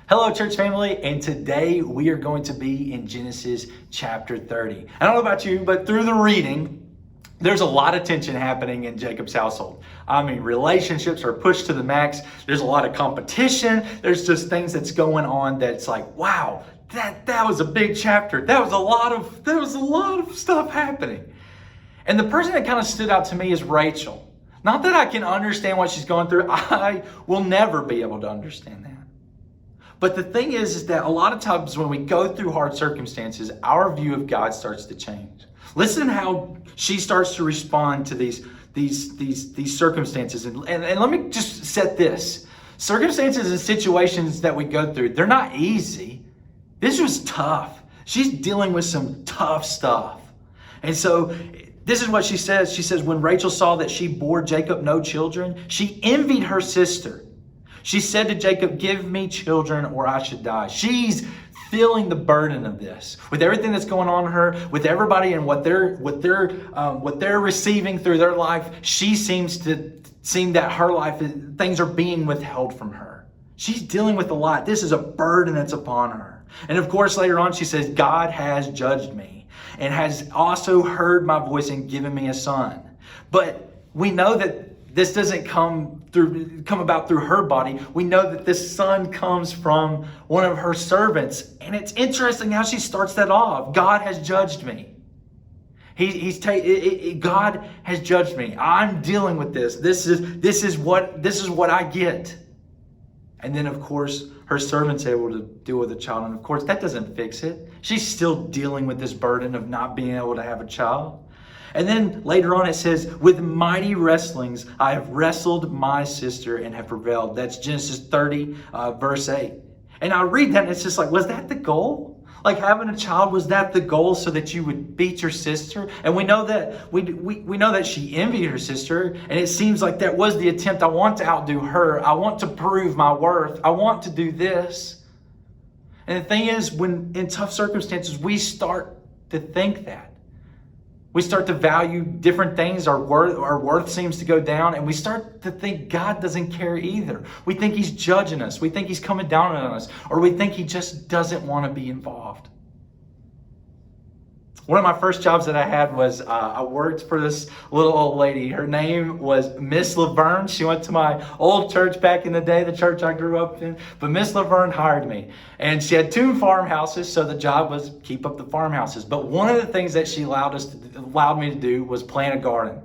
Hello, church family, and today we are going to be in Genesis chapter 30. I don't know about you, but through the reading, there's a lot of tension happening in Jacob's household. I mean, relationships are pushed to the max. There's a lot of competition. There's just things that's going on that's like, wow, that was a big chapter. There was a lot of stuff happening. And the person that kind of stood out to me is Rachel. Not that I can understand what she's going through. I will never be able to understand that. But the thing is that a lot of times when we go through hard circumstances, our view of God starts to change. Listen how she starts to respond to these circumstances. And let me just set this. Circumstances and situations that we go through, they're not easy. This was tough. She's dealing with some tough stuff. And so this is what she says. She says, when Rachel saw that she bore Jacob no children, she envied her sister. She said to Jacob, give me children or I should die. She's feeling the burden of this. With everything that's going on in her, with everybody and what they're receiving through their life, she seems that her life, things are being withheld from her. She's dealing with a lot. This is a burden that's upon her. And of course, later on, she says, God has judged me and has also heard my voice and given me a son. But we know that this doesn't come about through her body. We know that this son comes from one of her servants. And it's interesting how she starts that off. God has judged me. God has judged me. I'm dealing with this. This is what I get. And then of course her servant's able to deal with a child. And of course that doesn't fix it. She's still dealing with this burden of not being able to have a child. And then later on it says, with mighty wrestlings, I have wrestled my sister and have prevailed. That's Genesis 30, verse 8. And I read that and it's just like, was that the goal? Like having a child, was that the goal so that you would beat your sister? And we know that we know that she envied her sister. And it seems like that was the attempt. I want to outdo her. I want to prove my worth. I want to do this. And the thing is, when in tough circumstances, we start to think that. We start to value different things. Our worth seems to go down, and we start to think God doesn't care either. We think He's judging us. We think He's coming down on us, or we think He just doesn't want to be involved. One of my first jobs that I had was I worked for this little old lady. Her name was Miss Laverne. She went to my old church back in the day, the church I grew up in. But Miss Laverne hired me. And she had 2 farmhouses, so the job was keep up the farmhouses. But one of the things that she allowed me to do was plant a garden.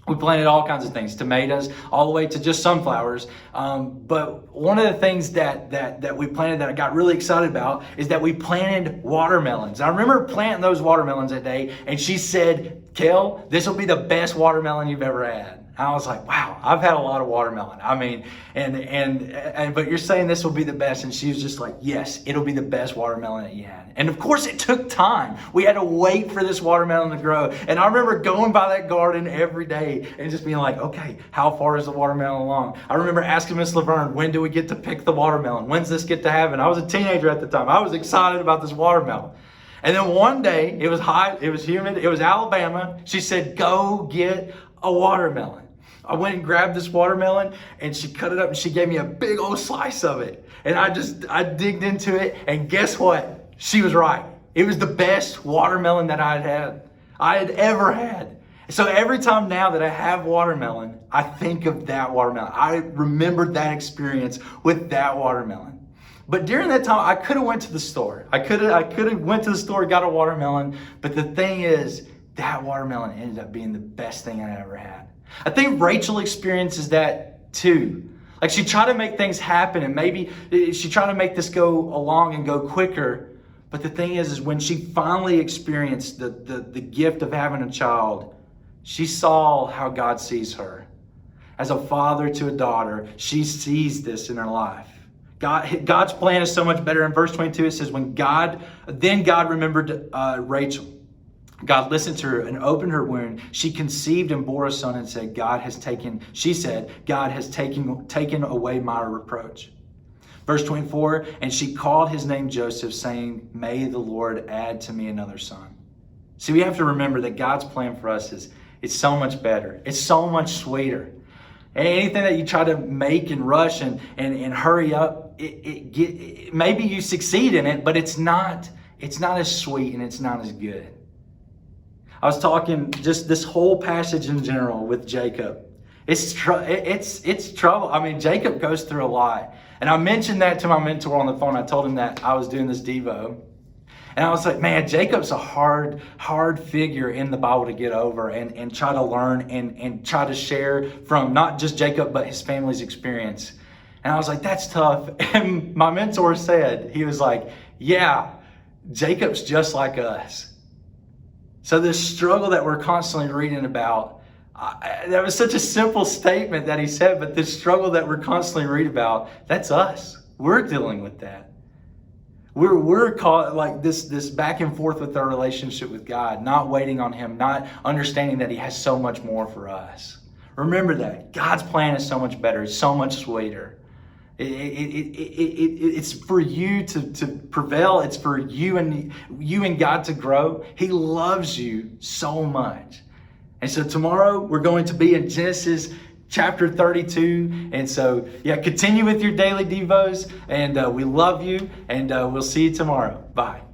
We planted all kinds of things, tomatoes, all the way to just sunflowers. But one of the things that we planted that I got really excited about is that we planted watermelons. I remember planting those watermelons that day, and she said, Kel, this will be the best watermelon you've ever had. I was like, wow, I've had a lot of watermelon. I mean, but you're saying this will be the best. And she was just like, yes, it'll be the best watermelon that you had. And of course it took time. We had to wait for this watermelon to grow. And I remember going by that garden every day and just being like, okay, how far is the watermelon along? I remember asking Miss Laverne, when do we get to pick the watermelon? When's this get to happen? I was a teenager at the time. I was excited about this watermelon. And then one day, it was hot, it was humid, it was Alabama. She said, go get a watermelon. I went and grabbed this watermelon and she cut it up and she gave me a big old slice of it. And I digged into it, and guess what? She was right. It was the best watermelon that I had ever had. So every time now that I have watermelon, I think of that watermelon. I remembered that experience with that watermelon. But during that time, I could have went to the store. I could have went to the store, got a watermelon. But the thing is, that watermelon ended up being the best thing I ever had. I think Rachel experiences that too. Like she tried to make things happen, and maybe she tried to make this go along and go quicker. But the thing is when she finally experienced the gift of having a child, she saw how God sees her. As a father to a daughter, she sees this in her life. God's plan is so much better. In verse 22, it says, then God remembered Rachel. God listened to her and opened her womb. She conceived and bore a son and said, God has taken away my reproach. Verse 24, and she called his name Joseph, saying, may the Lord add to me another son. See, we have to remember that God's plan for us it's so much better. It's so much sweeter. Anything that you try to make and rush and hurry up, maybe you succeed in it, but it's not as sweet and it's not as good. I was talking just this whole passage in general with Jacob. It's trouble. I mean, Jacob goes through a lot. And I mentioned that to my mentor on the phone. I told him that I was doing this Devo. And I was like, man, Jacob's a hard figure in the Bible to get over and try to learn and try to share from not just Jacob, but his family's experience. And I was like, that's tough. And my mentor said, he was like, yeah, Jacob's just like us. So this struggle that we're constantly reading about, that was such a simple statement that he said, but this struggle that we're constantly reading about, that's us. We're dealing with that. We're caught like this back and forth with our relationship with God, not waiting on Him, not understanding that He has so much more for us. Remember that. God's plan is so much better. It's so much sweeter. It's for you to prevail. It's for you and God to grow. He loves you so much. And so tomorrow we're going to be in Genesis chapter 32. And so, yeah, continue with your daily devos. And we love you. And we'll see you tomorrow. Bye.